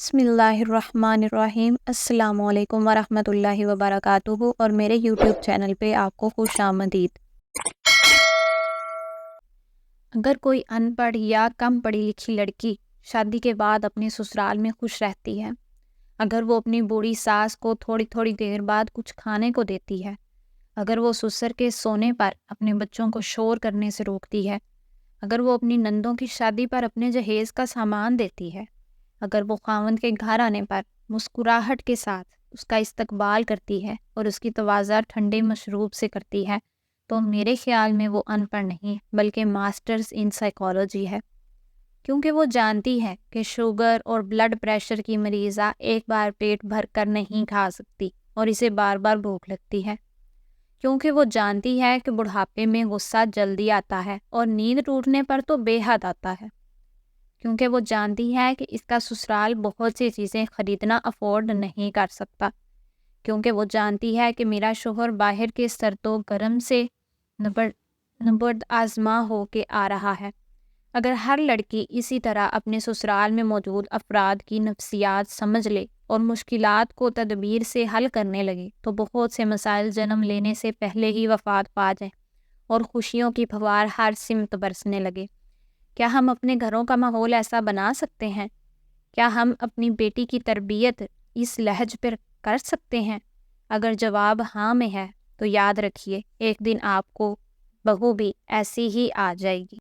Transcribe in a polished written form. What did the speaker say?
بسم اللہ الرحمن الرحیم۔ السلام علیکم ورحمۃ اللہ وبرکاتہ اور میرے یوٹیوب چینل پہ آپ کو خوش آمدید۔ اگر کوئی ان پڑھ یا کم پڑھی لکھی لڑکی شادی کے بعد اپنے سسرال میں خوش رہتی ہے، اگر وہ اپنی بوڑھی ساس کو تھوڑی تھوڑی دیر بعد کچھ کھانے کو دیتی ہے، اگر وہ سسر کے سونے پر اپنے بچوں کو شور کرنے سے روکتی ہے، اگر وہ اپنی نندوں کی شادی پر اپنے جہیز کا سامان دیتی ہے، اگر وہ خاوند کے گھر آنے پر مسکراہٹ کے ساتھ اس کا استقبال کرتی ہے اور اس کی تواضع ٹھنڈے مشروب سے کرتی ہے، تو میرے خیال میں وہ ان پڑھ نہیں بلکہ ماسٹرز ان سائیکالوجی ہے، کیونکہ وہ جانتی ہے کہ شوگر اور بلڈ پریشر کی مریضہ ایک بار پیٹ بھر کر نہیں کھا سکتی اور اسے بار بار بھوک لگتی ہے، کیونکہ وہ جانتی ہے کہ بڑھاپے میں غصہ جلدی آتا ہے اور نیند ٹوٹنے پر تو بے حد آتا ہے، کیونکہ وہ جانتی ہے کہ اس کا سسرال بہت سی چیزیں خریدنا افورڈ نہیں کر سکتا، کیونکہ وہ جانتی ہے کہ میرا شوہر باہر کے سرد و گرم سے نبرد آزما ہو کے آ رہا ہے۔ اگر ہر لڑکی اسی طرح اپنے سسرال میں موجود افراد کی نفسیات سمجھ لے اور مشکلات کو تدبیر سے حل کرنے لگے تو بہت سے مسائل جنم لینے سے پہلے ہی وفات پا جائیں اور خوشیوں کی پھوار ہر سمت برسنے لگے۔ کیا ہم اپنے گھروں کا ماحول ایسا بنا سکتے ہیں؟ کیا ہم اپنی بیٹی کی تربیت اس لحاظ پر کر سکتے ہیں؟ اگر جواب ہاں میں ہے تو یاد رکھیے، ایک دن آپ کو بہو بھی ایسی ہی آ جائے گی۔